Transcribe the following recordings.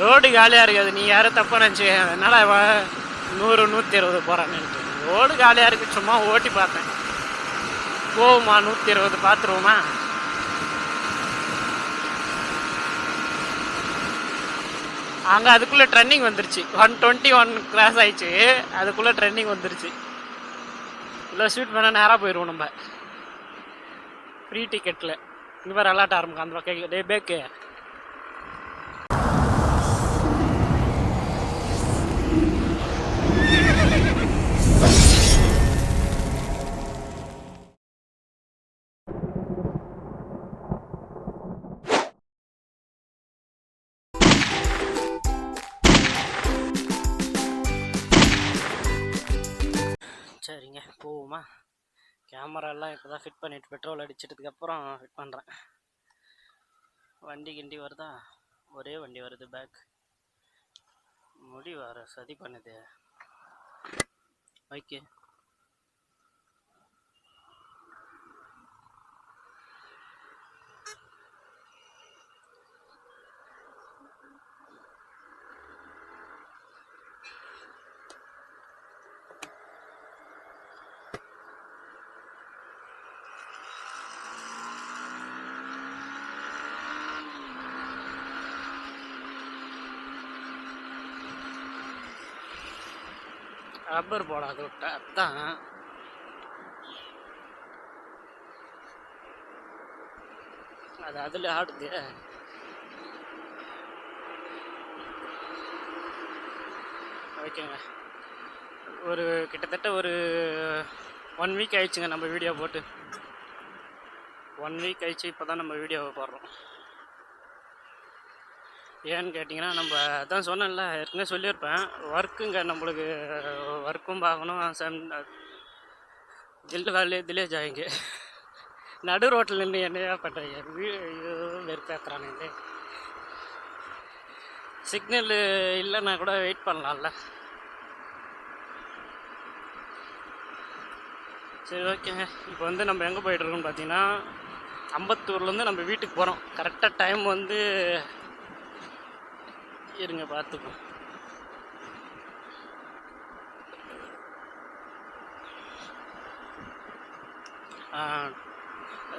Road காலியாக இருக்காது. நீ யாரும் தப்பாக நினச்சி என்னால் 100 120 போகிறான்னு. ரோடு காலியாக இருக்குது, சும்மா ஓட்டி பார்த்தேன். போகுமா 120 பார்த்துருவோமா? அங்கே அதுக்குள்ளே ட்ரெண்டிங் வந்துருச்சு. 121 கிராஸ் ஆயிடுச்சு. அதுக்குள்ளே ட்ரெண்டிங் வந்துருச்சு. இல்லை ஸ்வீட் பண்ணால் நேராக போயிடுவோம் நம்ம. ஃப்ரீ டிக்கெட்டில் இங்கே வேறு அலாட் ஆரம்பிக்கும் அந்த பக்கம். டே பேக்கு சரிங்க போவோமா? கேமராலாம் இப்போ தான் ஃபிட் பண்ணிவிட்டு பெட்ரோல் அடிச்சிட்டதுக்கப்புறம் ஃபிட் பண்ணுறேன். வண்டி கிண்டி வருதா? ஒரே வண்டி வருது. பேக் முடி வர சதி பண்ணுது. ஓகே ரப்பர் போடாத விட்ட அதான் அது அதில் ஆடுது. ஓகேங்க, ஒரு கிட்டத்தட்ட ஒரு 1 வீக் ஆயிடுச்சுங்க நம்ம வீடியோ போட்டு. 1 வீக் ஆயிடுச்சு. இப்போ தான் நம்ம வீடியோவை போடுறோம். ஏன்னு கேட்டிங்கன்னா, நம்ம அதான் சொன்னேன்ல, ஏற்கனவே சொல்லியிருப்பேன். ஒர்க்குங்க நம்மளுக்கு. ஒர்க்கும் பார்க்கணும். தில் வாலே திலே ஜாயிங்க. நடு ரோட்டில் நின்று என்னையா பண்ணுறீங்க? வெறுப்பேற்றுறானுங்களே. சிக்னல் இல்லைன்னா கூட வெயிட் பண்ணலாம்ல. சரி ஓகேங்க, இப்போ வந்து நம்ம எங்கே போய்ட்டுருக்கோம்னு பார்த்தீங்கன்னா, அம்பத்தூர்லேருந்து நம்ம வீட்டுக்கு போகிறோம். கரெக்டாக டைம் வந்து இருங்க பார்த்துக்கோம்.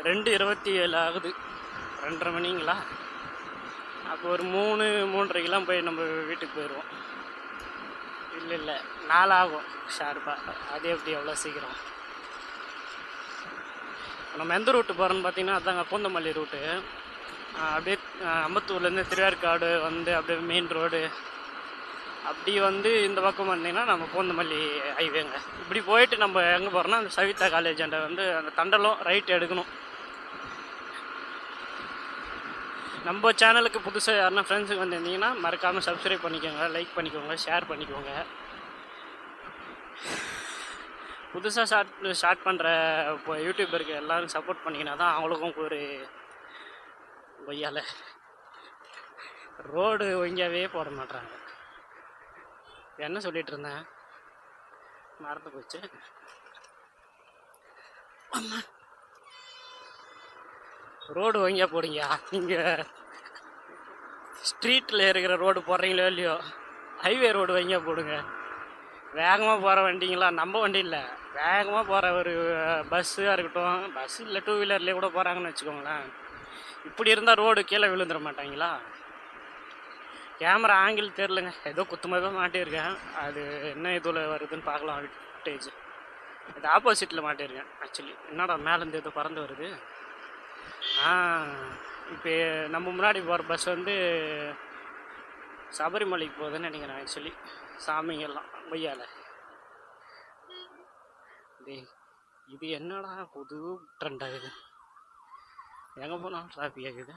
2:27 ஆகுது. 2:30 மணிங்களா? அப்போ ஒரு 3 3:30க்கெலாம் போய் நம்ம வீட்டுக்கு போயிடுவோம். இல்லை 4 ஆகும் ஷார்ப்பாக. அது எப்படி எவ்வளோ சீக்கிரம்? நம்ம எந்த ரூட்டு போகிறோன்னு பார்த்தீங்கன்னா, அதாங்க பூந்தமல்லி ரூட்டு. அப்படியே அம்பத்தூர்லேருந்து திருவேற்காடு வந்து அப்படியே மெயின் ரோடு அப்படி வந்து இந்த பக்கம் வந்தீங்கன்னா நம்ம பூந்தமல்லி ஹைவேங்க. இப்படி போயிட்டு நம்ம எங்கே போகிறோம்னா, அந்த சவிதா காலேஜாண்ட வந்து அந்த தண்டலம் ரைட் எடுக்கணும். நம்ம சேனலுக்கு புதுசாக யாருன்னா ஃப்ரெண்ட்ஸுக்கு வந்துருந்தீங்கன்னா மறக்காமல் சப்ஸ்கிரைப் பண்ணிக்கோங்க, லைக் பண்ணிக்கோங்க, ஷேர் பண்ணிக்கோங்க. புதுசாக ஸ்டார்ட் பண்ணுற இப்போ யூடியூபருக்கு எல்லோரும் சப்போர்ட் பண்ணிங்கன்னா தான் அவங்களுக்கும் ஒரு கொய்யால ரோடு ஒழுங்காகவே போட மாட்டாங்க. என்ன சொல்லிகிட்டு இருந்தேன், மறந்து போச்சு. ரோடு ஒழுங்காக போடுங்க. நீங்கள் ஸ்ட்ரீட்டில் இருக்கிற ரோடு போடுறீங்களோ இல்லையோ, ஹைவே ரோடு ஒழுங்காக போடுங்க. வேகமாக போகிற வண்டிங்களா, நம்ம வண்டி இல்லை, வேகமாக போகிற ஒரு பஸ்ஸாக இருக்கட்டும், பஸ் இல்லை 2 வீலர்லேயே கூட போகிறாங்கன்னு வச்சுக்கோங்களேன். இப்படி இருந்தால் ரோடு கீழே விழுந்துட மாட்டாங்களா? கேமரா ஆங்கிள் தெரிலங்க, ஏதோ குத்துமதிப்பாக மாட்டியிருக்கேன். அது என்ன இதில் வருதுன்னு பார்க்கலாம். விட்டேஜ் அது ஆப்போசிட்டில் மாட்டியிருக்கேன் ஆக்சுவலி. என்னடா மேலேருந்து ஏதோ பறந்து வருது. இப்போ நம்ம முன்னாடி போகிற பஸ் வந்து சபரிமலைக்கு போகுதுன்னு நினைக்கிறேன் ஆக்சுவலி. சாமிங்கெல்லாம் கொய்யால. இது என்னடா புது ட்ரெண்ட் ஆகுது, எங்கே போனாலும் டிராஃபிக் ஆகுது.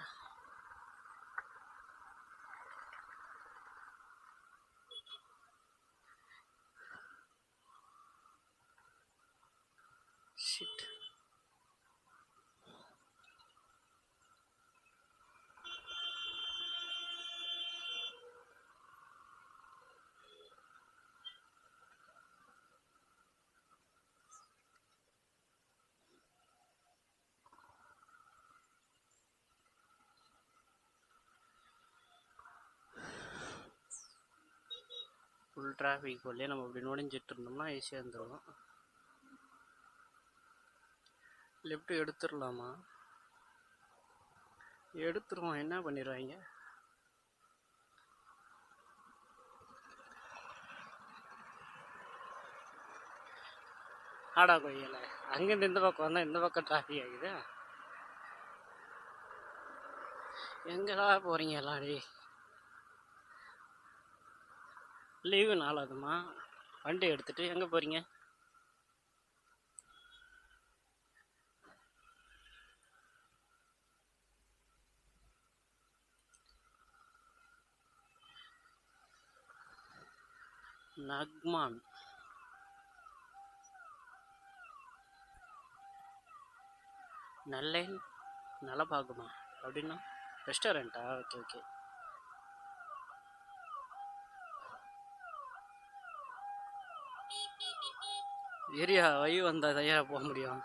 ஷிட். டிராஃபிக் போலே நம்ம அப்படி நுழைஞ்சிட்டு இருந்தோம்னா ஈஸியாக இருந்துடும். லெஃப்ட் எடுத்துடலாமா? எடுத்துருவோம், என்ன பண்ணிடுவாங்க. ஆடா கொய்யல, அங்கேருந்து இந்த பக்கம் வந்தால் இந்த பக்கம் டிராஃபிக் ஆகுது. எங்கடா போகிறீங்க எல்லாரும்? லீவு நாளாகுமா? வண்டி எடுத்துகிட்டு எங்கே போகிறீங்க? நக்மான் நல்லேன் நலபாகுமா அப்படின்னா ரெஸ்டாரண்ட்டா? Okay okay. ஏரியா வழி வந்தால் தயாராக போக முடியும்.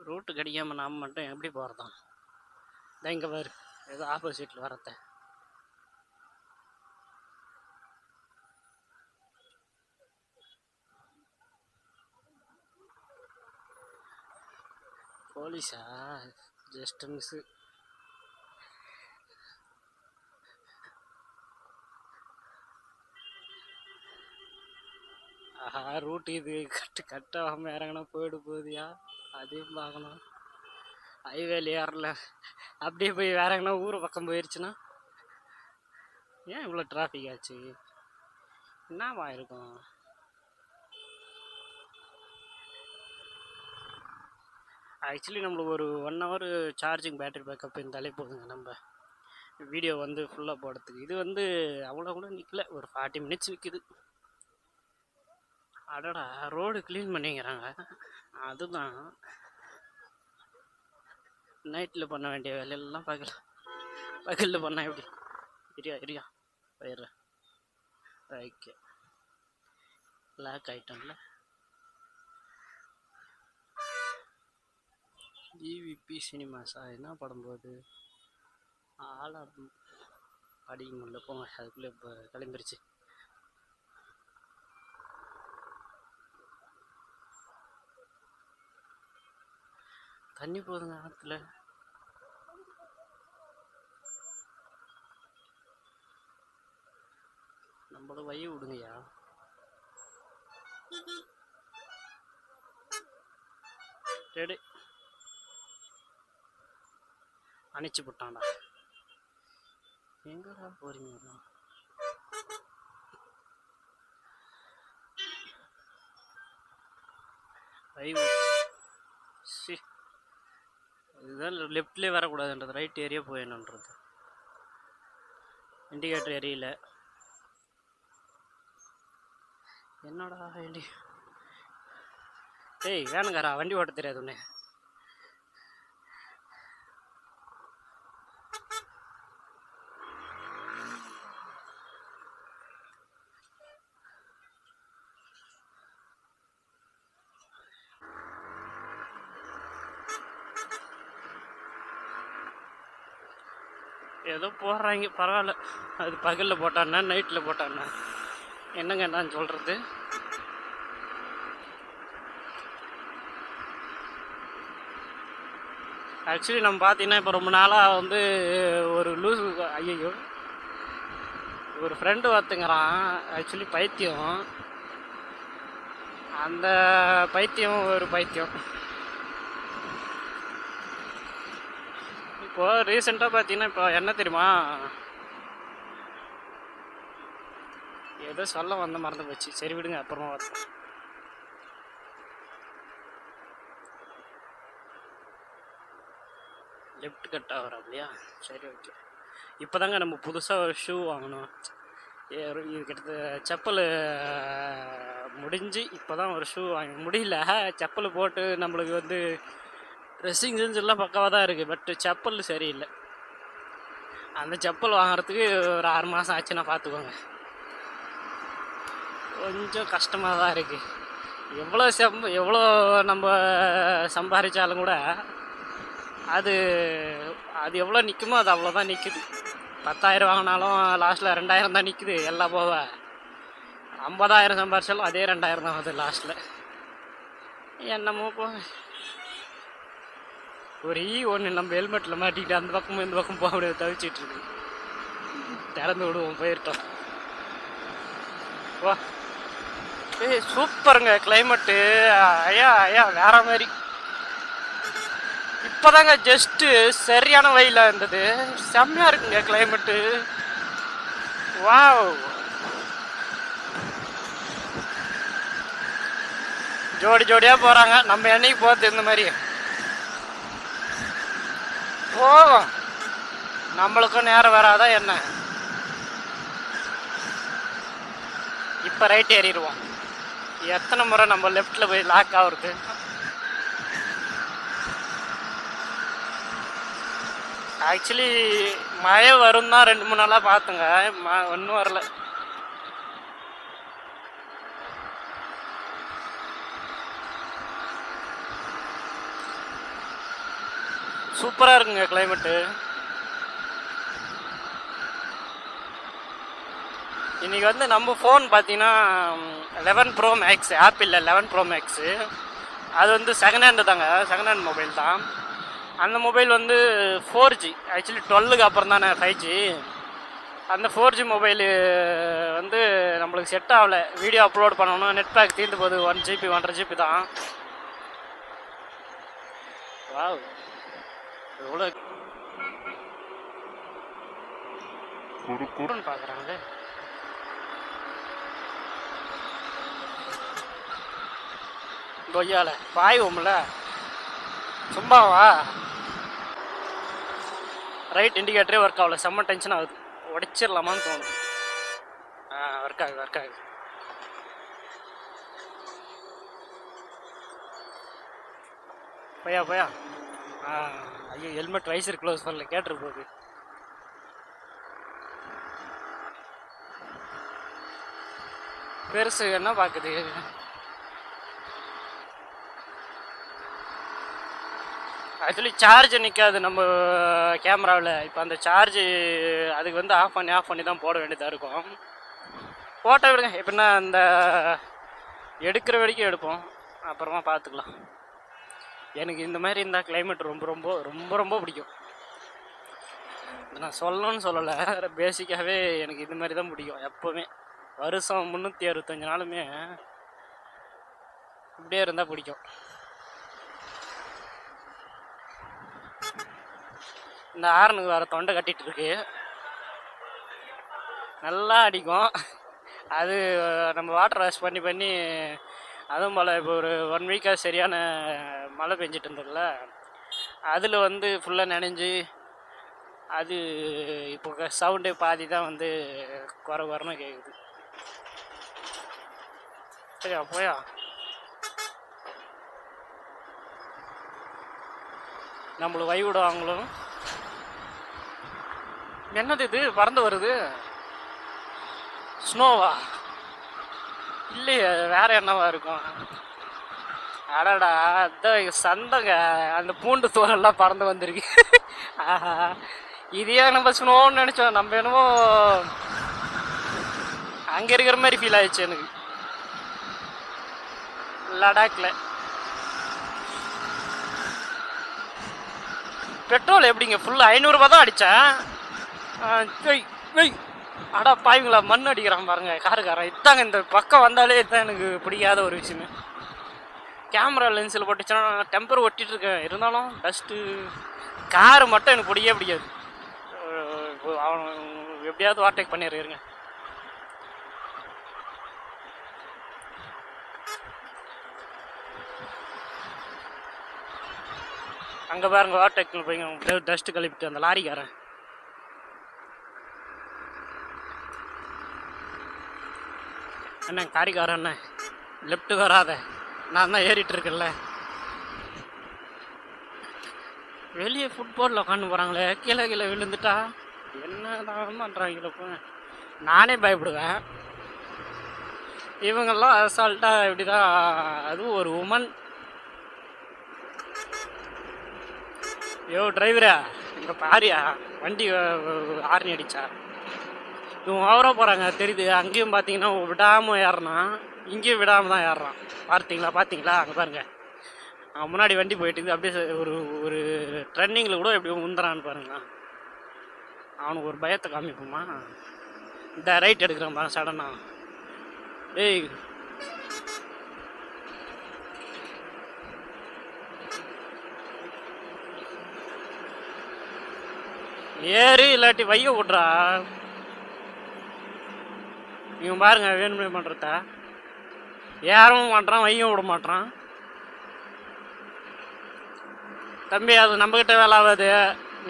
ரூட்டு கிடைக்காம நாம் மட்டும் எப்படி போகிறதான்? இதான் இங்கே பாரு, ஏதோ ஆப்போசிட்டில் வரத்த போலீஸா? Just miss. ஆஹா, ரூட்டு இது கட்டாகாமல் இறங்கினா போயிடு போகுதியா? அதையும் பார்க்கணும். ஹைவேல ஏறல, அப்படியே போய் வேற எங்கன்னா ஊர் பக்கம் போயிடுச்சுன்னா ஏன் இவ்வளோ டிராஃபிக் ஆச்சு? என்னவா இருக்கும்? ஆக்சுவலி நம்மளுக்கு ஒரு 1 hour சார்ஜிங் பேட்டரி பேக்கப் இருந்தாலே போதுங்க நம்ம வீடியோ வந்து ஃபுல்லாக போடுறதுக்கு. இது வந்து அவ்வளோ கூட நிற்கல, ஒரு 40 minutes நிற்குது. அடடா, ரோடு க்ளீன் பண்ணிக்கிறாங்க. அதுதான் நைட்டில் பண்ண வேண்டிய வேலையெல்லாம் பகலில் பண்ணால் எப்படி? இரியா போயிடுறேன். ஓகே, லாக் ஆகிட்டோம்ல. ஜிவிபி சினிமாஸா? என்ன படம் போகுது? ஆளாம் படிக்க முடியல, போங்க. அதுக்குள்ளே இப்போ கிளம்பிருச்சு. தண்ணி போகுதுங்க ஆற்றுல. நம்மள வழி விடுங்கய்யா. ரெடி அணைச்சி போட்டான்டா. எங்கடா போறீங்க? இதுதான் லெஃப்ட்லேயே வரக்கூடாதுன்றது, ரைட் ஏரியா போயிடணுன்றது. இண்டிகேட்டர் ஏரியல. என்னடா ஏய் வேணுங்காரா, வண்டி ஓட்ட தெரியாது ஒன்று. ஏதோ போடுறாங்க, பரவாயில்ல. அது பகலில் போட்டான்னா நைட்டில் போட்டான்னா என்னங்க நான் சொல்கிறது? ஆக்சுவலி நம்ம பார்த்தீங்கன்னா இப்போ ரொம்ப நாளாக வந்து ஒரு லூஸ், ஐயோ, ஒரு ஃப்ரெண்டு ஒருத்தங்கிறான். ஆக்சுவலி பைத்தியம். அந்த பைத்தியம் ஒரு பைத்தியம். இப்போ ரீசெண்டாக பார்த்தீங்கன்னா இப்போ என்ன தெரியுமா, ஏதோ சொல்ல வந்த மறந்து போச்சு. சரி விடுங்க, அப்புறமா வரணும். லெஃப்ட் கட் ஆகிற அப்படியா? சரி ஓகே. இப்போ தாங்க நம்ம புதுசாக ஒரு ஷூ வாங்கணும். இது கிட்டத்தட்ட செப்பல் முடிஞ்சு இப்போ தான் ஒரு ஷூ வாங்க முடியல. செப்பல் போட்டு நம்மளுக்கு வந்து ட்ரெஸ்ஸிங் சென்ஸ் எல்லாம் பக்காவாக தான் இருக்குது, பட் செப்பல் சரியில்லை. அந்த செப்பல் வாங்குறதுக்கு ஒரு 6 மாதம் ஆச்சுன்னா பார்த்துக்கோங்க. கொஞ்சம் கஷ்டமாக தான் இருக்குது. எவ்வளோ நம்ம சம்பாதிச்சாலும் கூட அது அது எவ்வளோ நிற்குமோ அது அவ்வளோதான் நிற்குது. 10,000 வாங்கினாலும் லாஸ்ட்டில் 2,000 தான் நிற்குது. எல்லாம் போக 50,000 சம்பாதிச்சாலும் அதே 2,000 தான் ஆகுது லாஸ்ட்டில். என்னமோ ஒரு ஒன்று நம்ம ஹெல்மெட்டில் மாட்டிக்கிட்டு அந்த பக்கமும் இந்த பக்கம் போக முடியாது, தவிச்சிட்ருக்கு. திறந்து விடுவோம், போயிட்டோம். வா சூப்பருங்க கிளைமேட்டு. ஐயா வேற மாதிரி. இப்போதாங்க ஜஸ்ட்டு சரியான வெயிலாக இருந்தது. செம்மையாக இருக்குங்க கிளைமேட்டு. வாவ், ஜோடி ஜோடியாக போகிறாங்க. நம்ம என்னைக்கு போகிறது இந்த மாதிரி போகும். நம்மளுக்கும் நேரம் வராதா என்ன? இப்போ ரைட் ஏறிடுவோம். எத்தனை முறை நம்ம லெஃப்டில் போய் லாக் ஆகுறது. ஆக்சுவலி மழை வரும் தான் 2-3 நாளாக பார்த்துங்க, ஒன்றும் வரல. சூப்பராக இருக்குங்க கிளைமேட்டு. இன்றைக்கி வந்து நம்ம ஃபோன் பார்த்தீங்கன்னா 11 Pro Max, ஆப்பிளில் 11 Pro Max. அது வந்து செகண்ட் ஹேண்டு தாங்க, செகண்ட் ஹேண்ட் மொபைல் தான். அந்த மொபைல் வந்து 4G, ஆக்சுவலி 12க்கு அப்புறம் தானே 5G. அந்த 4G மொபைலு வந்து நம்மளுக்கு செட் ஆகலை. வீடியோ அப்லோட் பண்ணணும், நெட் பேக் தீர்ந்து போகுது. 1 GB 1.5 GB தான். வாவ், எவ்வளோ குறுன்னு பார்க்குறாங்க. கொய்யால பாய்வோம்ல சும்மாவா? ரைட் இண்டிகேட்டரே ஒர்க் ஆகல, செம்ம டென்ஷன் ஆகுது. உடைச்சிடலாமான்னு தோணும். ஒர்க் ஆகுது. போயா ஐயோ, ஹெல்மெட் வைசர் க்ளோஸ் பண்ணல, கேட்டுரு போகுது. பெருசு என்ன பார்க்குது. ஆக்சுவலி சார்ஜ் நிற்காது நம்ம கேமராவில். இப்போ அந்த சார்ஜு அதுக்கு வந்து ஆஃப் பண்ணி தான் போட வேண்டியதாக இருக்கும். போட்டோ விடுங்க, எப்படின்னா அந்த எடுக்கிற வரைக்கும் எடுப்போம், அப்புறமா பார்த்துக்கலாம். எனக்கு இந்த மாதிரி இருந்தால் கிளைமேட் ரொம்ப ரொம்ப ரொம்ப ரொம்ப பிடிக்கும். நான் சொல்லணும்னு சொல்லலை, பேசிக்காகவே எனக்கு இது மாதிரி தான் பிடிக்கும் எப்போவுமே. வருஷம் 365 நாளுமே இப்படியே இருந்தால் பிடிக்கும். இந்த ஹார்னுக்கு வேறு தொண்டை கட்டிகிட்டு இருக்கு, நல்லா அடிக்கும். அது நம்ம வாட்டர் வாஷ் பண்ணி அதுவும் போல் இப்போ ஒரு 1 வீக்காக சரியான மழை பெஞ்சிட்டு இருந்ததில்ல, அதில் வந்து ஃபுல்லாக நனைஞ்சு அது இப்போ சவுண்டே பாதி தான் வந்து குறைன்னு கேட்குது. சரியா போயா? நம்மளை வை விடுவாங்களும். என்னது இது பறந்து வருது? ஸ்னோவா? இல்லையே, வேற என்னவா இருக்கும்? அடடா, அதான் சந்தைங்க. அந்த பூண்டு தோலெல்லாம் பறந்து வந்திருக்கு. ஆஹா, இதையே நம்ம ஸ்னோன்னு நினச்சோம். நம்ம என்னமோ அங்கே இருக்கிற மாதிரி ஃபீல் ஆயிடுச்சு எனக்கு லடாக்கில். பெட்ரோல் எப்படிங்க ஃபுல் 500 ரூபா தான் அடித்தேன். அடா பாய்ங்களா, மண் அடிக்கிறான் பாருங்க காருக்காரன். இதாங்க இந்த பக்கம் வந்தாலே இதுதான் எனக்கு பிடிக்காத ஒரு விஷயமே. கேமரா லென்ஸில் போட்டுச்சுன்னா டெம்பர் ஒட்டிகிட்டு இருக்கேன், இருந்தாலும் டஸ்ட்டு. காரு மட்டும் எனக்கு பிடிக்காது. அவன் எப்படியாவது ஓவர்டேக் பண்ணிடுறேங்க. அங்கே பாருங்க, ஓவர்டேக்கில் போய் டஸ்ட்டு கழிப்பிட்டு அந்த லாரிக்காரன். என்ன காரிக்காரன், என்ன லெஃப்ட்டு வராத, நான் தான் ஏறிட்டு இருக்கேன்ல. வெளியே ஃபுட்பாலில் உட்காந்து போகிறாங்களே, கீழே விழுந்துட்டா என்ன தான் பண்ணுறாங்களோ. நானே பயப்படுவேன். இவங்கெல்லாம் அசால்ட்டாக இப்படி தான். அதுவும் ஒரு உமன். யோ டிரைவரா, இங்கே பாரியா வண்டி ஆர்னி அடிச்சா. இவங்க ஓவராக போகிறாங்க தெரியுது. அங்கேயும் பார்த்தீங்கன்னா விடாமல் ஏறுறான், இங்கேயும் விடாமல் தான் ஏறுறான். பார்த்தீங்களா அங்கே பாருங்கள். முன்னாடி வண்டி போயிட்டு அப்படியே ஒரு ஒரு ட்ரெண்டிங்கில் கூட எப்படி முந்துறான்னு பாருங்க. அவனுக்கு ஒரு பயத்தை காமிப்போமா. இந்த ரைட் எடுக்கிறான் பாருங்க சடனா. டேய் ஏறி இல்லாட்டி வைய விட்றா. இவன் பாருங்க வேணுமே பண்ணுறத. ஏறவும் மாட்டான், வையும் விட மாட்டான். தம்பி அது நம்மக்கிட்ட வேலை ஆகாது.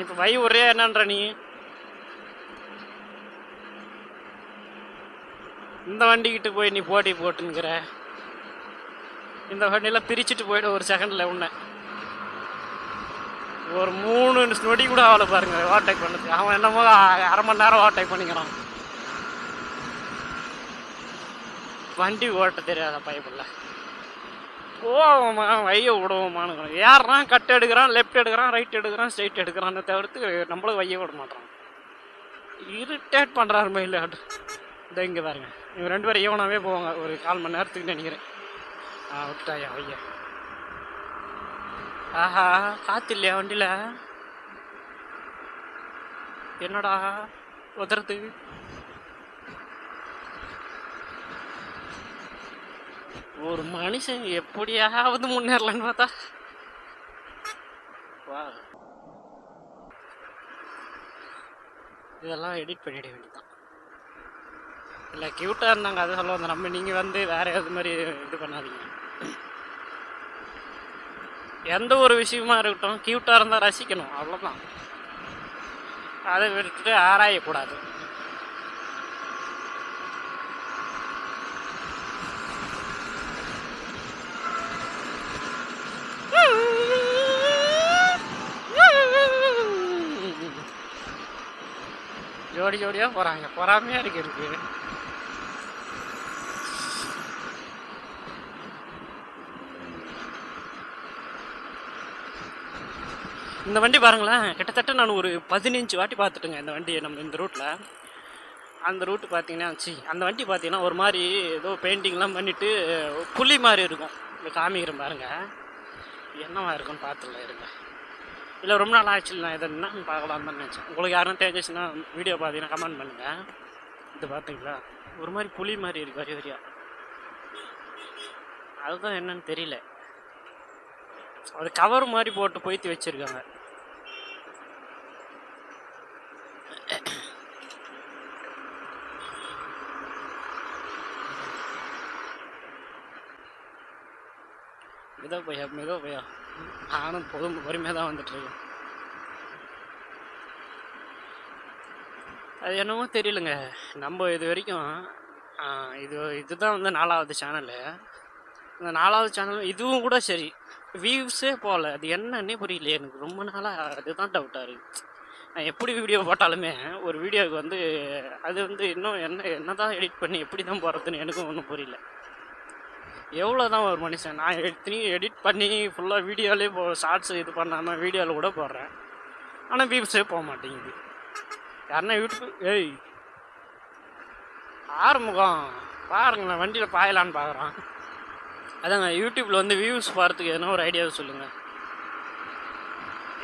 இப்போ வை விட்றியா என்னன்ற நீ? இந்த வண்டிக்கிட்ட போய் நீ போட்டி போட்டுங்கிற. இந்த வண்டியெல்லாம் பிரிச்சுட்டு போய்ட்டு ஒரு செகண்டில் உன்னை ஒரு 3 நொடி கூட ஆகலை பாருங்க ஓவர்டேக் பண்ணதுக்கு. அவன் என்னமோ அரை மணி நேரம் ஓவர்டேக் பண்ணிக்கிறான். வண்டி ஓட்ட தெரியாத பைப்பில் போவோமா வைய விடுவோமான்னு ஏறான். கட் எடுக்கிறான், லெஃப்ட் எடுக்கிறான், ரைட் எடுக்கிறான், ஸ்ட்ரைட் எடுக்கிறான்னு தவிர்த்து நம்மளும் வைய விட மாட்டான். இரிட்டேட் பண்ணுறாரு மயில். இந்த இங்கே பாருங்க, இவங்க 2 பேரும் ஈவனாகவே போவாங்க ஒரு 1/4 மணி நேரத்துக்கு நினைக்கிறேன். விட்டாயா வைய. ஆஹா காற்று இல்லையா வண்டியில்? என்னடா உதறது? ஒரு மனுஷன் எப்படியாவது முன்னேறலன்னு பார்த்தா வா, இதெல்லாம் எடிட் பண்ணிட வேண்டியதான். இல்லை க்யூட்டாக இருந்தாங்க அதை சொல்ல வந்தேன். நீங்கள் வந்து வேறு எது மாதிரி இது பண்ணாதீங்க. எந்த ஒரு விஷயமா இருக்கட்டும் க்யூட்டாக இருந்தால் ரசிக்கணும், அவ்வளோதான். அதை விட்டுட்டு ஆராயக்கூடாது. ஜோடி ஜோடியாக போகிறாங்க, பொறாமையாக இருக்கு. இந்த வண்டி பாருங்களேன், கிட்டத்தட்ட நான் ஒரு 15 வாட்டி பார்த்துட்டுங்க இந்த வண்டியை. நம்ம இந்த ரூட்டில் அந்த ரூட்டு பார்த்தீங்கன்னா அந்த வண்டி பார்த்தீங்கன்னா ஒரு மாதிரி ஏதோ பெயிண்டிங்லாம் பண்ணிவிட்டு புள்ளி மாதிரி இருக்கும். இந்த காமிக்கிறேன் பாருங்கள், என்னவா இருக்குன்னு பார்த்துடலாம் இருங்க. இல்லை ரொம்ப நாள் ஆச்சு, நான் இதை என்னன்னு பார்க்கலான்னு தான் நினச்சேன். உங்களுக்கு யாரும் தெரிஞ்சிச்சுன்னா வீடியோ பார்த்தீங்கன்னா கமெண்ட் பண்ணுங்கள். இது பார்த்தீங்களா ஒரு மாதிரி புளி மாதிரி இருக்குது வரி வரியா. அதுதான் என்னன்னு தெரியல. அது கவர் மாதிரி போட்டு பொய்த்து வச்சுருக்காங்க. மெதோ பையா நானும் பொறுமையாக தான் வந்துட்டுருக்கேன். அது என்னமோ தெரியலங்க. நம்ம இது வரைக்கும் இதுதான் வந்து 4வது சேனலு. இந்த 4வது சேனல் இதுவும் கூட சரி வியூஸே போகல. அது என்னன்னே புரியல எனக்கு. ரொம்ப நாளாக அதுதான் டவுட்டாக இருக்குது. நான் எப்படி வீடியோ போட்டாலுமே ஒரு வீடியோவுக்கு வந்து அது வந்து இன்னும் என்ன தான் எடிட் பண்ணி எப்படி தான் போகிறதுன்னு எனக்கும் ஒன்றும் புரியல. எவ்வளோ தான் ஒரு மனுஷன் நான் எடிட் பண்ணி ஃபுல்லாக வீடியோவிலே ஷார்ட்ஸ் இது பண்ணாமல் வீடியோவில் கூட போடுறேன், ஆனால் வியூஸே போக மாட்டேங்குது. யாருன்னா யூடியூப் ஆறுமுகம் பாருங்களேன், வண்டியில் பாயலான்னு பார்க்குறான். அதாங்க யூடியூப்பில் வந்து வியூஸ் போகிறதுக்கு எதனா ஒரு ஐடியாவை சொல்லுங்கள்.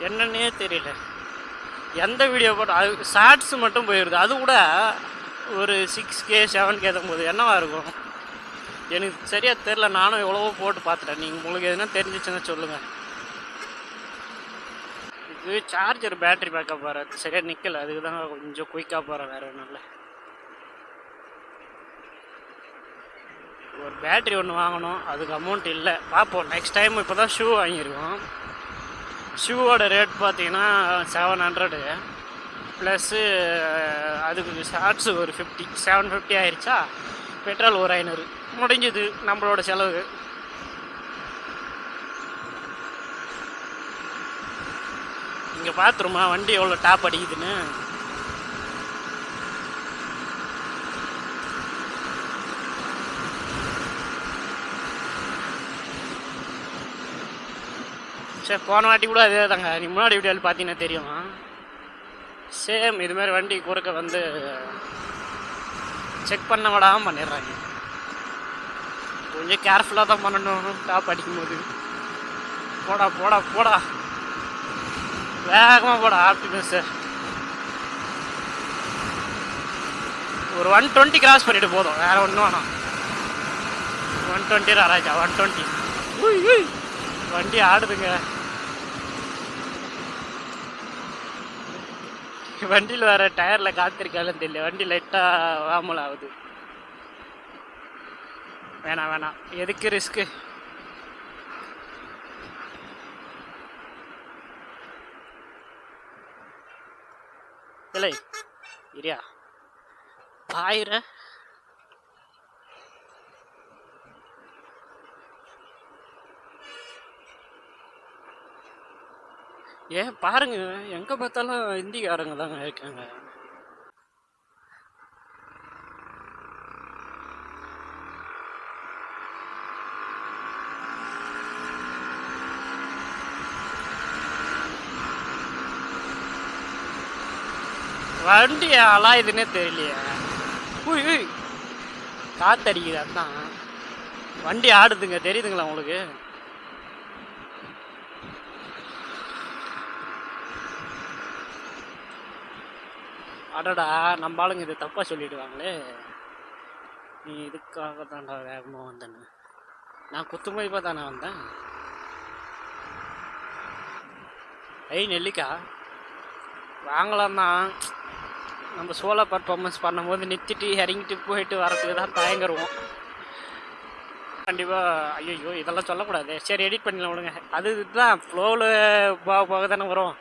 என்னன்னே தெரியல. எந்த வீடியோ போட்டால் அது ஷார்ட்ஸ் மட்டும் போயிடுது. அது கூட ஒரு 6K 7K போது என்னவா இருக்கும் எனக்கு சரியாக தெரில. நானும் எவ்வளவோ போட்டு பார்த்துட்டேன். நீங்கள் உங்களுக்கு எதுனா தெரிஞ்சிச்சுன்னா சொல்லுங்கள். இது சார்ஜர் பேட்டரி பேக்கப் வர சரியாக நிற்கலை, அதுக்கு தான் கொஞ்சம் குயிக்காக போகிறேன். வேறு ஒன்றும் இல்லை. ஒரு பேட்ரி ஒன்று வாங்கணும், அதுக்கு அமௌண்ட் இல்லை. பார்ப்போம் நெக்ஸ்ட் டைம். இப்போ தான் ஷூ வாங்கியிருக்கோம். ஷூவோட ரேட் பார்த்தீங்கன்னா 700 ப்ளஸ்ஸு அதுக்கு ஷார்ட்ஸு ஒரு 750 ஆயிடுச்சா. பெட்ரோல் ஒரு 500 முடிஞ்சுது நம்மளோட செலவு. இங்கே பார்த்துருமா வண்டி எவ்வளோ டாப் அடிக்குதுன்னு. சரி, போன வாட்டி கூட அதே தாங்க. நீ முன்னாடி வீடியோவில் பார்த்தீங்கன்னா தெரியும். சேம் இதுமாரி வண்டி குறுக்க வந்து செக் பண்ண விடாமல் பண்ணிடுறாங்க. கொஞ்சம் கேர்ஃபுல்லாக தான் பண்ணணும் டாப் அடிக்கும்போது. போடா போடா போடா, வேகமாக போடா ஆப்டிமஸ். ஒரு 120 கிராஸ் பண்ணிட்டு போதும், வேற ஒன்றும் வேணாம். 120 ராஜா, 120. வண்டி ஆடுதுங்க. வண்டியில் வேற டயரில் காத்திருக்காலும் தெரியல, வண்டி லைட்டாக வாமல் ஆகுது. வேணாம் வேணாம், எதுக்கு ரிஸ்க்கு. இல்லை இரியா பாயிர ஏன் பாருங்க, எங்கே பார்த்தாலும் ஹிந்திக்காரங்க தாங்க இருக்காங்க. வண்டி அலாயுதுன்னே தெரியலையே. காத்தடிக்குது, அதுதான் வண்டி ஆடுதுங்க. தெரியுதுங்களா உங்களுக்கு? அடடா, நம்ம ஆளுங்க இது தப்பாக சொல்லிடுவாங்களே. நீ இதுக்காக தான்டா வேகமாக வந்தேன்னு. நான் குத்துமதிப்பாக தானே வந்தேன். நெல்லிக்கா வாங்கலாம் தான். நம்ம சோலோ பர்ஃபார்மன்ஸ் பண்ணும்போது நிறுத்திட்டு இறங்கிட்டு போயிட்டு வரதுக்கு தான் தயங்குருவோம் கண்டிப்பாக. ஐயோ இதெல்லாம் சொல்லக்கூடாது. சரி, எடிட் பண்ணிடலாம் விடுங்க. அது இதுதான் ஃப்ளோவில் போக போக தானே வரும்.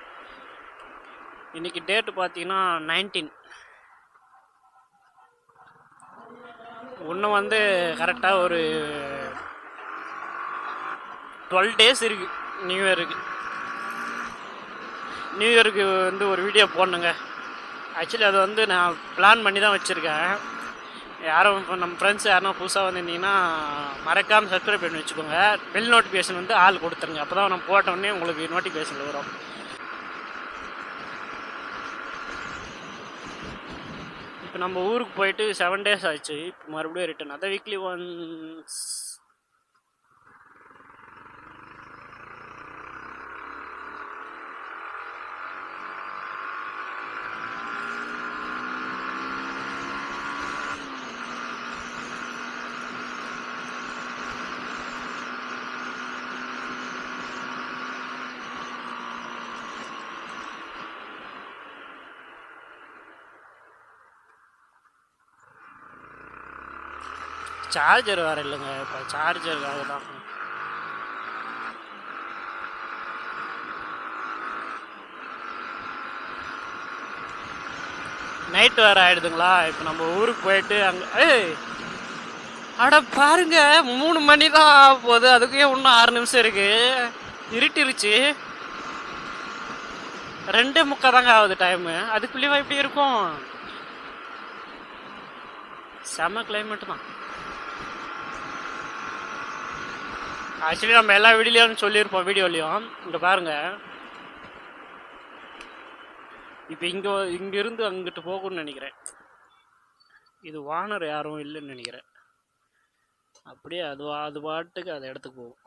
இன்றைக்கி டேட்டு பார்த்தீங்கன்னா 19. இன்னும் வந்து கரெக்டாக ஒரு 12 days இருக்குது நியூ இயருக்கு. நியூ இயருக்கு வந்து ஒரு வீடியோ போடணுங்க. ஆக்சுவலி அது வந்து நான் பிளான் பண்ணி தான் வச்சுருக்கேன். யாரும் இப்போ நம்ம ஃப்ரெண்ட்ஸ் யாரும் புதுசாக வந்திருந்தீங்கன்னா மறக்காமல் சப்ஸ்கிரைப் பண்ணி வச்சுக்கோங்க. பெல் நோட்டிஃபிகேஷன் வந்து ஆள் கொடுத்துருங்க. அப்போ தான் நம்ம போட்டோடனே உங்களுக்கு நோட்டிஃபிகேஷன் வரும். இப்போ நம்ம ஊருக்கு போயிட்டு 7 days ஆச்சு. இப்போ மறுபடியும் ரிட்டர்ன். அதை வீக்லி ஒன்ஸ். சார்ஜர் வேறு இல்லைங்க. இப்போ சார்ஜருக்காக தான். நைட்டு வேறு ஆகிடுதுங்களா. இப்போ நம்ம ஊருக்கு போயிட்டு அங்கே அட பாருங்க, 3 மணி தான் ஆக போகுது. அதுக்கே இன்னும் 6 நிமிஷம் இருக்குது. இருட்டிருச்சு. 2:45 தாங்க ஆகுது டைமு. அதுக்குள்ளேயே இப்படி இருக்கும். செம கிளைமேட்டு தான். ஆக்சுவலி நம்ம எல்லா வீடியோலையும் சொல்லியிருப்போம். வீடியோலையும் இங்கே பாருங்கள். இப்போ இங்கேருந்து அங்கிட்டு போகணும்னு நினைக்கிறேன். இது வானர் யாரும் இல்லைன்னு நினைக்கிறேன். அப்படியே அது பாட்டுக்கு அது இடத்துக்கு போகும்.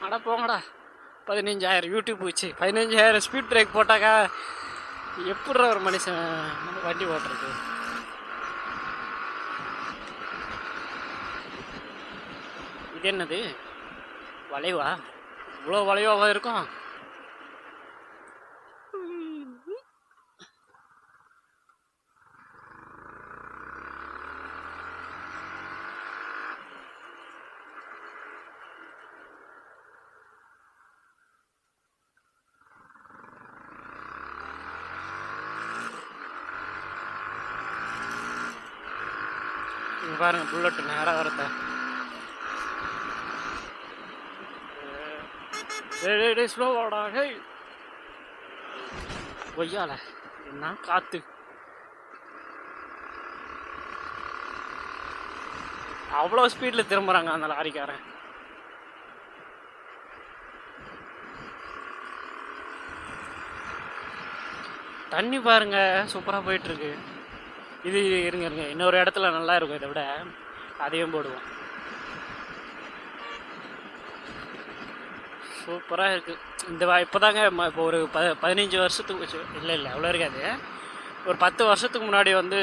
அட போங்கடா. 15,000 யூடியூப் வச்சு 15,000 ஸ்பீட் பிரேக் போட்டாக்கா எப்படிற ஒரு மனுஷன் வண்டி ஓட்டுறது? இது என்னது வளைவா? இவ்வளோ வளைவாக இருக்கும். பாருங்கள் புல்லட்டு நேராக வரத்த. டே ஸ்லோவாடா. ஹே கொய்யால என்ன காற்று. அவ்வளோ ஸ்பீடில் திரும்புகிறாங்க அந்த லாரிக்காரன். தண்ணி பாருங்க சூப்பராக போயிட்டுருக்கு. இது இருங்க இன்னொரு இடத்துல நல்லா இருக்கும், இதை விட அதையும் போடுவோம். சூப்பராக இருக்குது இந்த இப்போ தாங்க. இப்போ ஒரு 15 வருஷத்துக்கு இல்லை அவ்வளோ இருக்காது, ஒரு 10 வருஷத்துக்கு முன்னாடி வந்து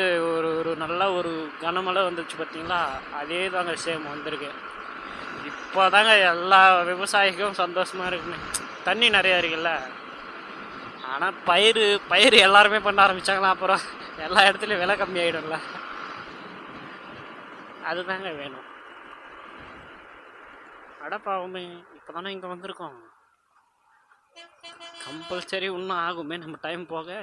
ஒரு நல்ல ஒரு கனமழை வந்துச்சு பார்த்தீங்களா, அதே தாங்க சேம் வந்திருக்கு. இப்போ தாங்க எல்லா விவசாயிக்கும் சந்தோஷமாக இருக்குங்க, தண்ணி நிறையா இருக்குல்ல. ஆனால் பயிர் எல்லாருமே பண்ண ஆரம்பித்தாங்களா, அப்புறம் எல்லா இடத்துலையும் விலை கம்மியாயிடும்ல, அதுதாங்க வேணும். அடப்பாவுமே இப்போ தானே இங்கே வந்திருக்கோம், கம்பல்சரி இன்னும் ஆகுமே நம்ம டைம் போக.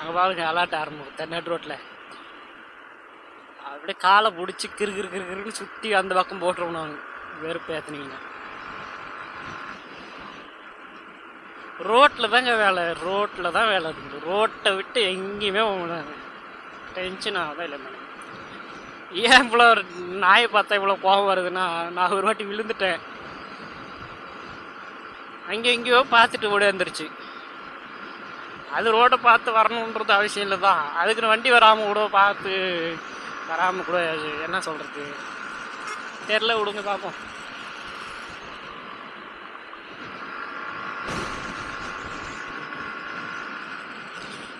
அங்கே பாருங்க அலாட்ட ஆரம்பிக்கும் தென்னட் ரோட்டில். அப்படியே காலை பிடிச்சி கிருன்னு சுற்றி அந்த பக்கம் போட்டுருவோம். நாங்கள் வெறுப்பு ஏற்றுனீங்கன்னா ரோட்டில் தாங்க வேலை, ரோட்டில் தான் வேலை இருக்குது. ரோட்டை விட்டு எங்கேயுமே போகணும், டென்ஷன் ஆகுதா இல்லை மேடம். ஏன் இவ்வளோ நாயை பார்த்தா இவ்வளோ கோபம் வருதுன்னா, நான் ஒரு வாட்டி விழுந்துட்டேன், அங்கே எங்கேயோ பார்த்துட்டு ஓடி வந்துருச்சு. அது ரோட்டை பார்த்து வரணுன்றது அவசியம் இல்லை தான், அதுக்குன்னு வண்டி வராமல் கூட பார்த்து வராமல் கூட என்ன சொல்கிறது தெரில, விடுங்க பார்ப்போம்.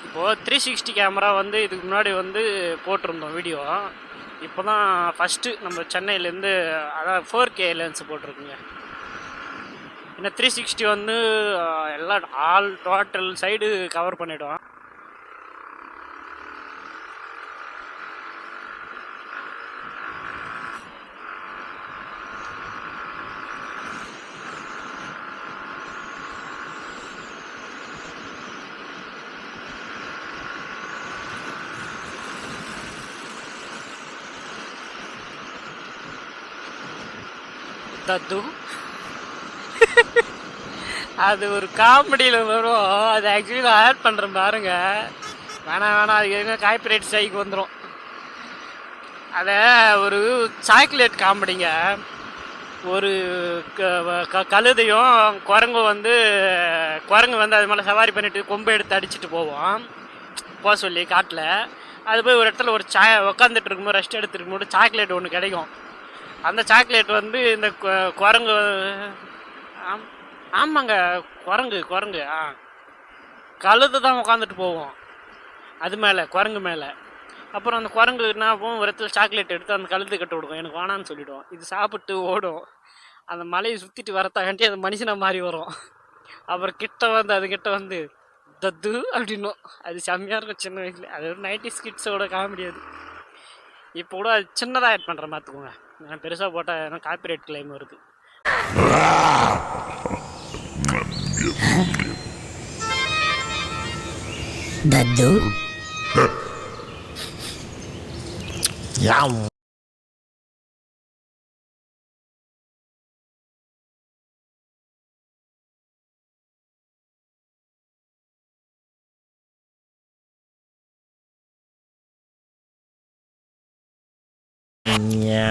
இப்போது 360 கேமரா வந்து இதுக்கு முன்னாடி வந்து போட்டிருந்தோம் வீடியோ. இப்போ தான் ஃபஸ்ட்டு நம்ம சென்னையிலேருந்து அதான் 4K லென்ஸ் போட்டிருக்குங்க. இன்னும் 360 வந்து எல்லாம் ஆல் டோட்டல் சைடு கவர் பண்ணிவிடும். தத்து அது ஒரு காமெடியில் வரும், அது ஆக்சுவலி நான் ஆட் பண்ணுறேன் பாருங்க. வேணாம் அது என்ன காய்பிரைட் ஸ்ட்ரைக் வந்துடும். அதை ஒரு சாக்லேட் காமெடிங்க. ஒரு கழுதையும் குரங்கு வந்து அது மேலே சவாரி பண்ணிட்டு கொம்பை எடுத்து அடிச்சுட்டு போக சொல்லி காட்டில். அது போய் ஒரு இடத்துல ஒரு உட்காந்துட்டு இருக்கும்போது ரெஸ்ட் எடுத்துட்டு இருக்கும்போது சாக்லேட் ஒன்று கிடைக்கும். அந்த சாக்லேட் வந்து இந்த குரங்கு, ஆமாங்க குரங்கு கழுதை தான் உட்காந்துட்டு போவோம் அது மேலே, குரங்கு மேலே. அப்புறம் அந்த குரங்கு என்ன ஆகும், ஒரு இடத்துல சாக்லேட் எடுத்து அந்த கழுத்து கட்ட விடுவோம், எனக்கு வேணான்னு சொல்லிவிடுவோம். இது சாப்பிட்டு ஓடும், அந்த மலையை சுற்றிட்டு வரத்தாண்டி அது மனுஷனை மாறி வரும். அப்புறம் கிட்ட வந்து தத்து அப்படின்னும். அது செம்மையாக இருக்கும் சின்ன வயசில். அது ஒரு 90s கிட்ஸோட காமெடி. அது இப்போ கூட அது சின்னதாக ஆட் பண்ணுற பார்த்துக்கோங்க, நான் பெருசாக போட்டால் ஏன்னா காப்பிரைட் கிளைம் வருது. Dadu. Yum.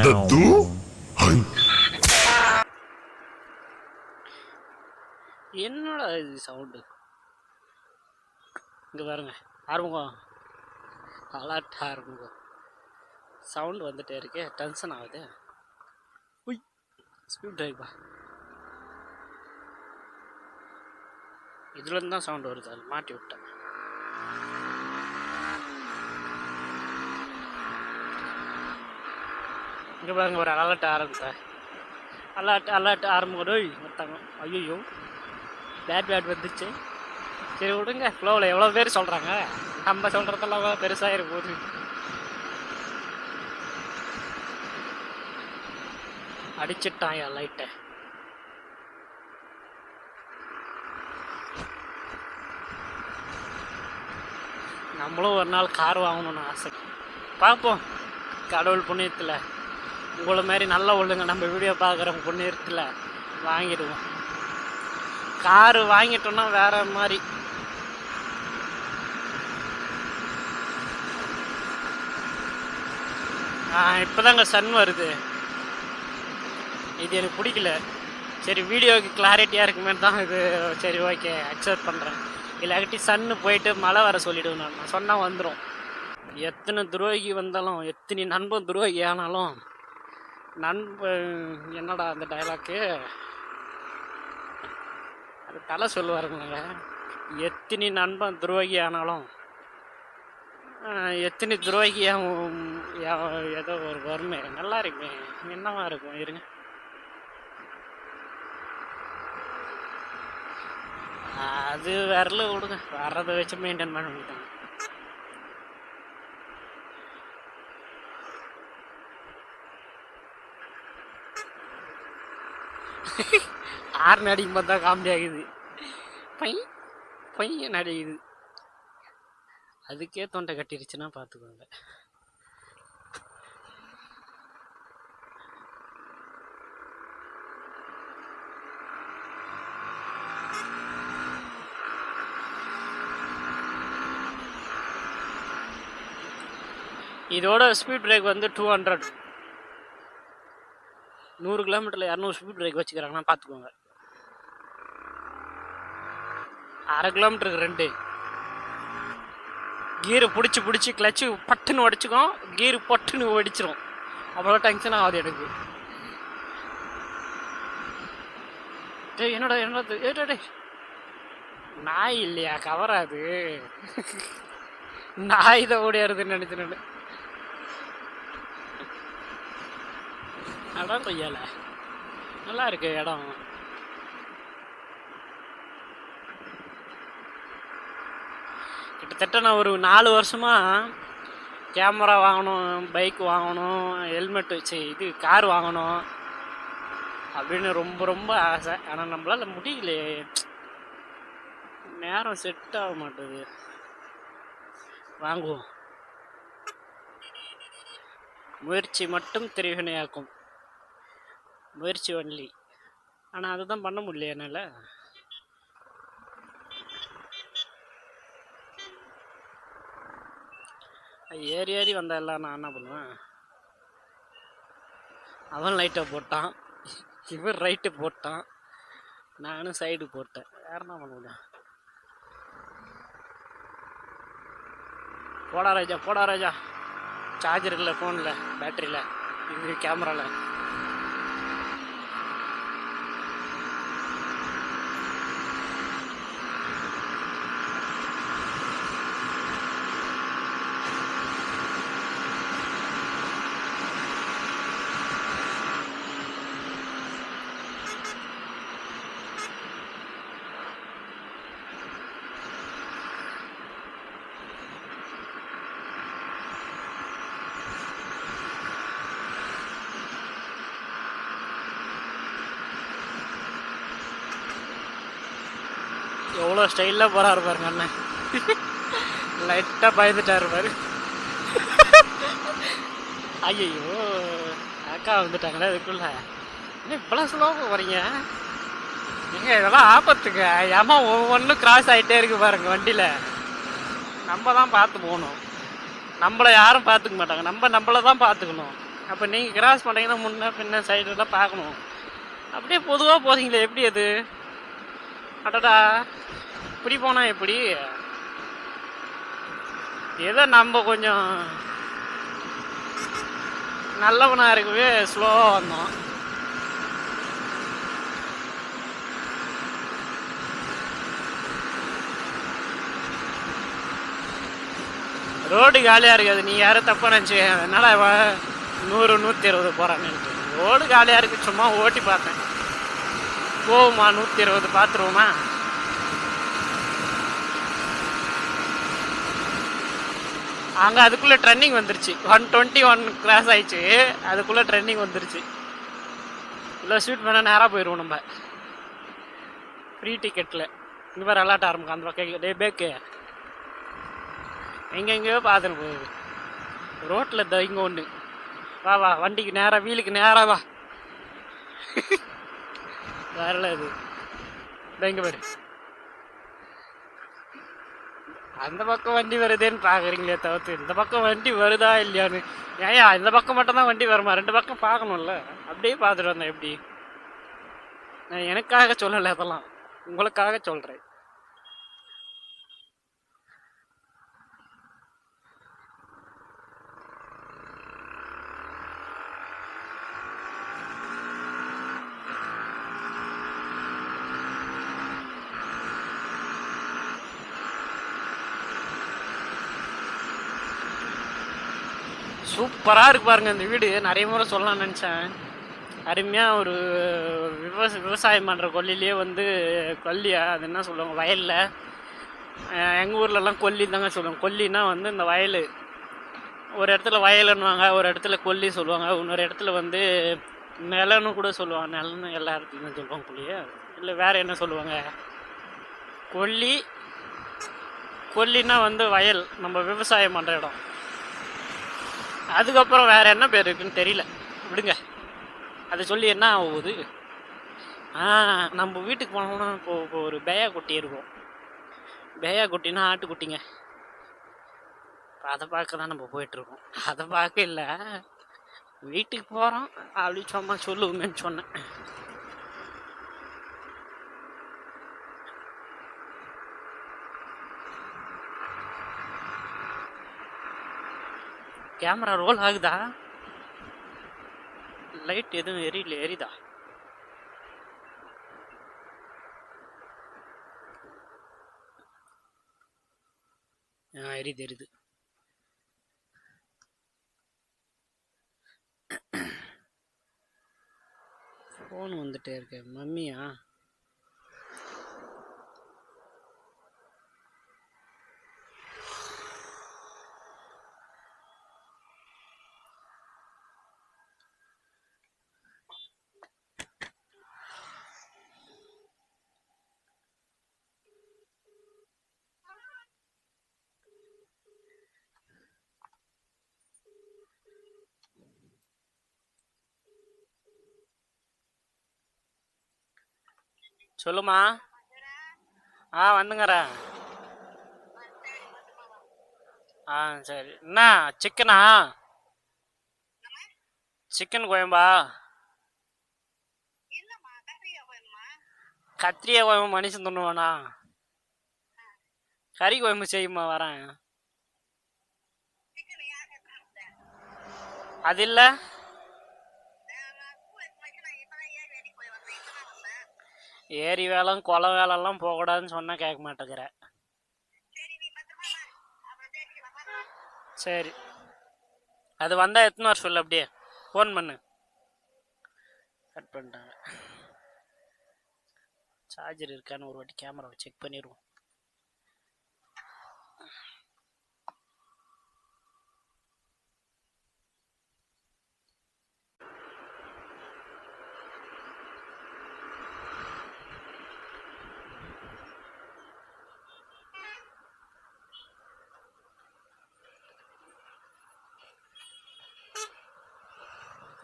Dadu? என்னடா இது சவுண்டு? இங்கே பாருங்க, ஆரம்பம் அலாட் ஆரம்பம் சவுண்டு வந்துட்டே இருக்கே, டென்ஷன் ஆகுது. உய் ஸ்பீட் ட்ரைவா, இதுலேருந்து தான் சவுண்டு வருது, அது மாட்டி விட்டேன். இங்கே பாருங்க, ஒரு அலர்ட் ஆரம்பித்தேன். அலர்ட் ஆரம்பிக்கும். ஒருத்தாங்க ஐயோ பேட் வந்துச்சு. சரி விடுங்க, ஃப்ளோவில் எவ்வளோ பேர் சொல்கிறாங்க, நம்ம சொல்கிறதெல்லாம் பெருசாக போகுது. அடிச்சிட்டான் என் லைட்டை. நம்மளும் ஒரு நாள் கார் வாங்கணும்னு ஆசை. பார்ப்போம், கடவுள் புண்ணியத்தில் உங்களை மாதிரி நல்ல ஒழுங்க நம்ம வீடியோ பார்க்குறவங்க புண்ணியத்தில் வாங்கிடுவோம். காரு வாங்கிட்டோம்னா வேற மாதிரி. இப்போதாங்க சன் வருது, இது எனக்கு பிடிக்கல. சரி வீடியோவுக்கு கிளாரிட்டியாக இருக்குமே தான் இது. சரி ஓகே, அக்செப்ட் பண்ணுறேன். இல்லாட்டி சன்னு போயிட்டு மழை வர சொல்லிவிடுவேன். நான் சொன்னால் வந்துடும். எத்தனை துரோகி வந்தாலும், எத்தனை நண்பன் துரோகி ஆனாலும், என்னடா அந்த டைலாக்கு அது தலை சொல்லுவாருங்க. எத்தனை நண்பன் துரோகி ஆனாலும், எத்தனை துரோகி ஏதோ ஒரு வறுமை நல்லா இருக்குமே, என்னவா இருக்கும் இருங்க. அது வரல விடுங்க, வர்றதை வச்சு மெயின்டைன் பண்ண முடியும். ஆறு நடிக்கும் பார்த்தா காமெடி ஆகுது. பையன் நடிக்குது, அதுக்கே தொண்டை கட்டிருச்சுன்னா பார்த்துக்கோங்க. இதோட ஸ்பீட் பிரேக் வந்து 200. 100 கிலோமீட்டரில் 200 ஸ்பீட் பிரேக் வச்சுக்கிறாங்கன்னா பார்த்துக்கோங்க. 1/2 கிலோமீட்டருக்கு 2 கீரை பிடிச்சி கிளச்சு பட்டுன்னு உடச்சிக்கும், கீரு பட்டுன்னு வெடிச்சிரும். அவ்வளோ டென்ஷன் ஆகுது எனக்கு. என்னோட நாய் இல்லையா கவராது, நாய் தான் ஓடியாருதுன்னு நினைச்சேன். இடம் கொய்யால நல்லா இருக்கு இடம். கிட்டத்தட்ட நான் ஒரு 4 வருஷமா கேமரா வாங்கணும், பைக் வாங்கணும், ஹெல்மெட் வச்சு இது கார் வாங்கணும் அப்படின்னு ரொம்ப ஆசை. ஆனால் நம்மளால முடியலையே, நேரம் செட் ஆக மாட்டேது. வாங்குவோம், முயற்சி மட்டும் திருவினையாக்கும், முயற்சி ஒன்லி. ஆனால் அதுதான் பண்ண முடியல என்னால். ஏறி வந்தாலாம் நான் என்ன பண்ணுவேன். அவன் லைட்டை போட்டான், இவர் ரைட்டு போட்டான், நானும் சைடு போட்டேன். வேற என்ன பண்ண முடியும். போடா ராஜா. சார்ஜர் இல்லை ஃபோனில், பேட்டரியில், இது கேமராவில். எவ்வளோ ஸ்டைலாக போகிறாரு பாருங்க அண்ணன். லைட்டாக பயந்துட்டாரு பாரு. ஐயோ அக்கா வந்துட்டாங்களே அதுக்குள்ள. என்ன இவ்வளோ ஸ்லோவாக போகிறீங்க நீங்கள்? இதெல்லாம் ஆபத்துங்க. ஏமா ஒவ்வொன்றும் கிராஸ் ஆகிட்டே இருக்கு பாருங்க வண்டியில். நம்ம தான் பார்த்து போகணும், நம்மளை யாரும் பார்த்துக்க மாட்டாங்க, நம்மளை தான் பார்த்துக்கணும். அப்போ நீங்கள் கிராஸ் பண்ணுறீங்கன்னா முன்ன பின்ன சைடெல்லாம் பார்க்கணும். அப்படியே பொதுவாக போகிறீங்களே, எப்படி அது? அடடா, இப்படி போனால் எப்படி? ஏதோ நம்ம கொஞ்சம் நல்லவனாக இருக்கவே ஸ்லோவாக வந்தோம். ரோடு காலியாக இருக்காது, நீ யாரும் தப்பாக நினச்சிக்க. அதனால் 100 120 போகிறாங்கன்ட்டு ரோடு காலியாக இருக்குது. சும்மா ஓட்டி பார்த்தேன். போகுமா 120 பார்த்துருவோமா? அங்கே அதுக்குள்ளே ட்ரெண்டிங் வந்துருச்சு. 121 கிராஸ் ஆயிடுச்சு, அதுக்குள்ளே ட்ரெண்டிங் வந்துருச்சு. இல்லை ஷூட் பண்ணால் நேராக போயிடுவோம் நம்ம ஃப்ரீ டிக்கெட்டில். இங்கே வேறு விளாட்ட ஆரம்பிக்கும் அந்த பக்கம். டே பேக்கு எங்கெங்கேயோ பார்த்துன்னு போகுது ரோட்டில். இங்கே ஒன்று வா வா, வண்டிக்கு நேராக, வீலுக்கு நேராக வா. வேறல இது இங்கே பாரு, அந்த பக்கம் வண்டி வருதேன்னு பார்க்குறீங்களே தவிர்த்து இந்த பக்கம் வண்டி வருதா இல்லையான்னு. ஏயா இந்த பக்கம் மட்டும்தான் வண்டி வருமா? 2 பக்கம் பார்க்கணும்ல. அப்படியே பார்த்துட்டு வந்தேன். எப்படி? நான் எனக்காக சொல்லலை, அதெல்லாம் உங்களுக்காக சொல்கிறேன். சூப்பராக இருக்கு பாருங்க இந்த வீடு. நிறைய முறை சொல்லலாம்னு நினச்சேன். அருமையாக ஒரு விவசாயம் பண்ணுற கொல்லிலேயே வந்து கொல்லியா அது என்ன சொல்லுவாங்க, வயலில். எங்கள் ஊர்லலாம் கொல்லி தாங்க சொல்லுவாங்க. கொல்லினா வந்து இந்த வயல். ஒரு இடத்துல வயலுன்னுவாங்க, ஒரு இடத்துல கொல்லி சொல்லுவாங்க, இன்னொரு இடத்துல வந்து நிலன்னு கூட சொல்லுவாங்க. நிலன்னு எல்லா இடத்துலையும் சொல்லுவாங்க கொல்லியே. இல்லை வேறு என்ன சொல்லுவாங்க? கொல்லி. கொல்லினா வந்து வயல், நம்ம விவசாயம் பண்ணுற இடம். அதுக்கப்புறம் வேறு என்ன பேர் இருக்குன்னு தெரியல, விடுங்க. அதை சொல்லி என்ன ஆகுது? நம்ம வீட்டுக்கு போனோம்னா இப்போ ஒரு பேயா குட்டி இருக்கும். பேயா குட்டினா ஆட்டுக்குட்டிங்க. அதை பார்க்க தான் நம்ம போயிட்டுருக்கோம். அதை பார்க்க இல்லை, வீட்டுக்கு போகிறோம் அப்படி சும்மா சொல்லுவோமேன்னு சொன்னேன். கேமரா ரோல் ஆகுதா? லைட் எதுவும் எரியல, எரியுதா? எரியுது எரியுது. ஃபோன் வந்துட்டே இருக்கு. மம்மியா? சொல்லுமா. வந்துங்கிறேன். சரி. என்ன சிக்கனா? சிக்கன் குழம்பா? கத்திரியா குழம்பு மனுஷன் துண்ணுவானா? கறி குழம்பு செய்யுமா? வரேன். அது இல்லை, ஏரி வேலை குளம் வேலைலாம் போகக்கூடாதுன்னு சொன்னால் கேட்க மாட்டேங்கிற. சரி, அது வந்தால் எத்தனை வருஷம் சொல்லு, அப்படியே ஃபோன் பண்ணு. கட் பண்ணிட்டாங்க. சார்ஜர் இருக்கான்னு ஒரு வாட்டி கேமராவை செக் பண்ணிடுவோம்.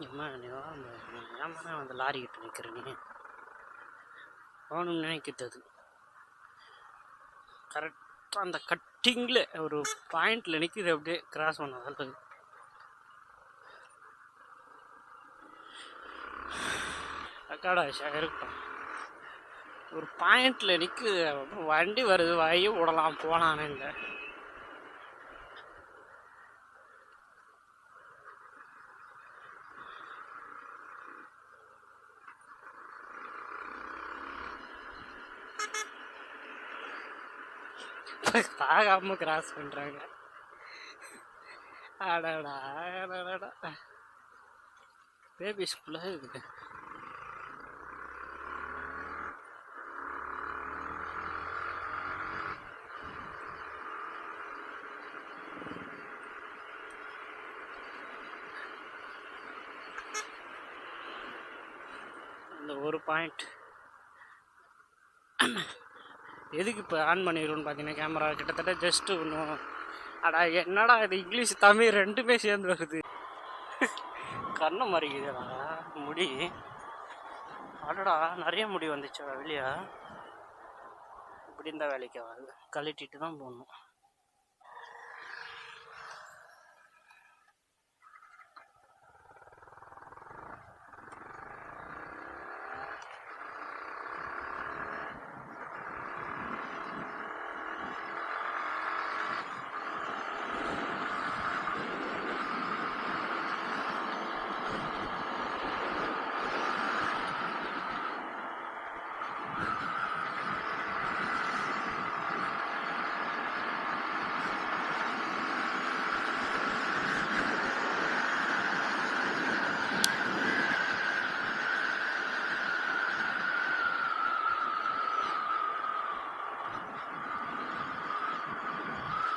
ஏமா அந்த லாரி கிட்ட நிற்கிற நீ? போகணும்னு நினைக்கிறது கரெக்டாக அந்த கட்டிங்கில் ஒரு பாயிண்டில் நிற்கிது. அப்படியே கிராஸ் பண்ண ரெக்கார்ட் ஆயிடுச்சா? இருக்கட்டும். ஒரு பாயிண்டில் நிற்குது, வண்டி வருது, வாயி விடலாம் போகலான்னு இல்லை. பார்க்காம கிராஸ் பண்ணுறாங்க. அடடா அடடா, பேபி ஸ்கூலாக இருக்குது. இந்த ஒரு பாயிண்ட் எதுக்கு இப்போ ஆன் பண்ணிடுவோன்னு பார்த்தீங்கன்னா கேமரா கிட்டத்தட்ட ஜஸ்ட்டு ஒன்றும் அடா என்னடா இது இங்கிலீஷ் தமிழ் ரெண்டுமே சேர்ந்து வருது. கண்ணை மறைக்குதுடா முடி. அடடா நிறைய முடி வந்துச்சு வெளியா. இப்படி இருந்தால் வேலைக்கு ஆகாது, கழட்டிட்டு தான் போடணும்.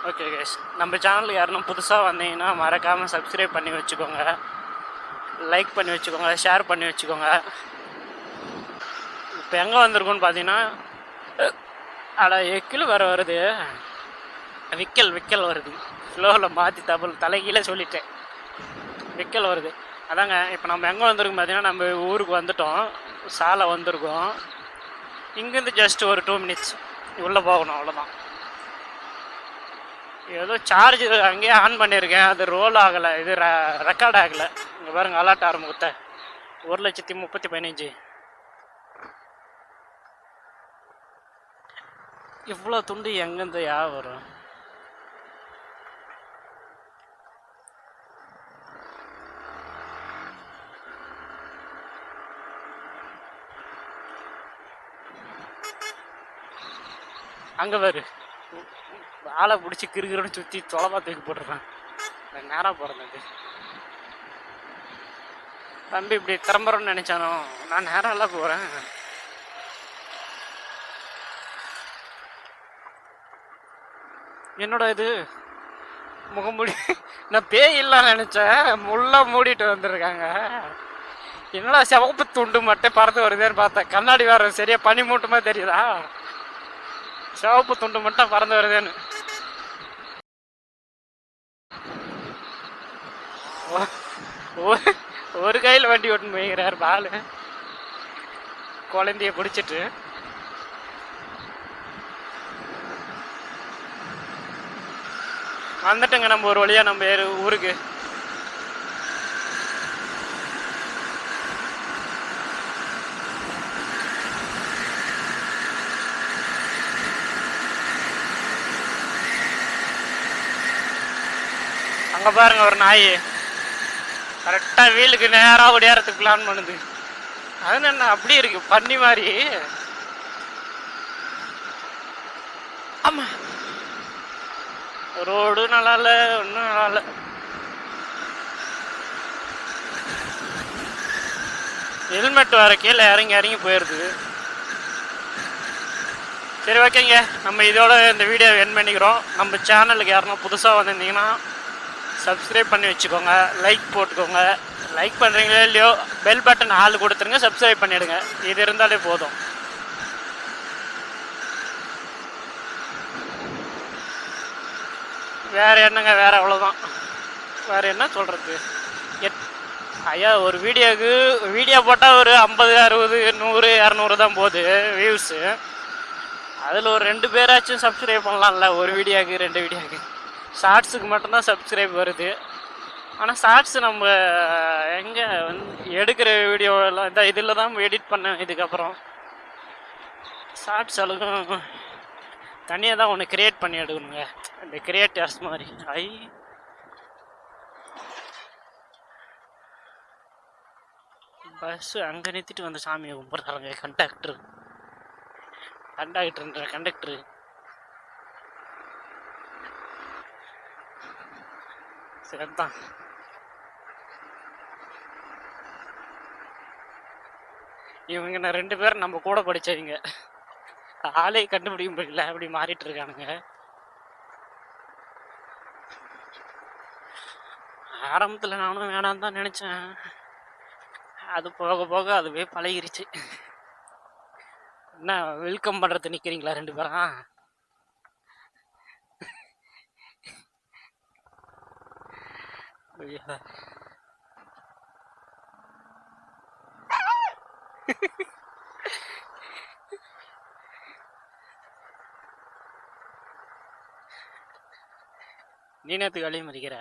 ஓகே கேஸ், நம்ம சேனலுக்கு யாருன்னா புதுசாக வந்தீங்கன்னா மறக்காமல் சப்ஸ்கிரைப் பண்ணி வச்சுக்கோங்க, லைக் பண்ணி வச்சுக்கோங்க, ஷேர் பண்ணி வச்சுக்கோங்க. இப்போ எங்கே வந்திருக்கோன்னு பார்த்தீங்கன்னா அட எக்கில் வேறு வருது, விக்கல் வருது. ஃப்ளோவில் மாற்றி தலைகீழே சொல்லிட்டேன், விக்கல் வருது. அதாங்க இப்போ நம்ம எங்கே வந்திருக்கோம் பார்த்தீங்கன்னா நம்ம ஊருக்கு வந்துட்டோம், சாலை வந்திருக்கோம். இங்கேருந்து ஜஸ்ட் ஒரு 2 மினிட்ஸ் உள்ளே போகணும், அவ்வளோதான். ஏதோ சார்ஜ் அங்கேயே ஆன் பண்ணியிருக்கேன், அது ரோல் ஆகலை, இது ரெக்கார்ட் ஆகலை. இங்கே பாருங்க அலர்ட் ஆரம்பித்த 1,30,15. இவ்வளோ துண்டு எங்கேருந்து வரும்? அங்கே வரு ஆளை பிடிச்சி கிருகிருன்னு சுற்றி தொலைவா தூக்கி போட்டுருக்கேன். நேராக போகிறது தம்பி இப்படி திரும்புறோன்னு நினச்சானோ, நான் நேரெல்லாம் போகிறேன். என்னோட இது முகமூடி நான் பேய் இல்லைன்னு நினச்சேன், முள்ளாக மூடிட்டு வந்துருக்காங்க. என்னடா சிவப்பு துண்டு மட்டும் பறந்து வருதேன்னு பார்த்தேன், கண்ணாடி வேறு சரியாக பனி மூட்டமா தெரியுதா, சிவப்பு துண்டு மட்டும் பறந்து வருதேன்னு. ஒரு கையில் வண்டி ஓட்டுன்னு போய்கிறார் பாலு, குழந்தைய பிடிச்சிட்டு. வந்துட்டுங்க நம்ம ஒரு வழியாக நம்ம ஊருக்கு. அங்கே பாருங்க ஒரு நாய் கரெக்டாக வீலுக்கு நேராக ஓடியாரத்துக்கு பிளான் பண்ணுது. அது என்ன அப்படி இருக்கு பண்ணி மாதிரி. ஆமா ரோடு நல்லா இல்லை, ஒன்றும் நல்லா இல்லை. ஹெல்மெட் வர கீழே இறங்கி போயிடுது. சரி ஓகேங்க, நம்ம இதோட இந்த வீடியோ என் பண்ணிக்கிறோம். நம்ம சேனலுக்கு யாருன்னா புதுசாக வந்திருந்தீங்கன்னா சப்ஸ்கிரைப் பண்ணி வச்சுக்கோங்க, லைக் போட்டுக்கோங்க. லைக் பண்ணுறீங்களோ இல்லையோ பெல் பட்டன் ஆள் கொடுத்துருங்க, சப்ஸ்கிரைப் பண்ணிவிடுங்க. இது இருந்தாலே போதும். வேறு என்னங்க, வேறு அவ்வளோதான். வேறு என்ன சொல்கிறது? ஐயா ஒரு வீடியோ போட்டால் ஒரு 50, 60, 100, 200 தான் போகுது வியூஸு. அதில் ஒரு 2 பேராச்சும் சப்ஸ்கிரைப் பண்ணலாம்ல, ஒரு வீடியோவுக்கு 2 வீடியோவுக்கு. ஷார்ட்ஸுக்கு மட்டும்தான் சப்ஸ்கிரைப் வருது. ஆனால் ஷார்ட்ஸு நம்ம எங்கே எடுக்கிற வீடியோலாம் இதில் தான் எடிட் பண்ணேன். இதுக்கப்புறம் ஷார்ட்ஸ் அளவுக்கும் தனியாக தான் ஒன்று க்ரியேட் பண்ணி எடுக்கணுங்க, இந்த கிரியேட்டர்ஸ் மாதிரி. பஸ்ஸு அங்கே நிறுத்திட்டு வந்து சாமியை கும்பிட்றாங்க கண்டக்டரு. சரிதான். இவங்க நான் 2 பேரும் நம்ம கூட படித்தவங்க, ஆளே கண்டுபிடிக்க முடியல, அப்படி மாறிட்டு இருக்கானுங்க. ஆரம்பத்தில் நானும் வேணாம் தான் நினச்சேன், அது போக போக அதுவே பழகிருச்சு. என்ன வெல்கம் பண்ணுறது நிற்கிறீங்களா 2 பேரும்? ஐயா. நீ நேற்று வேலையும் மதிக்கிற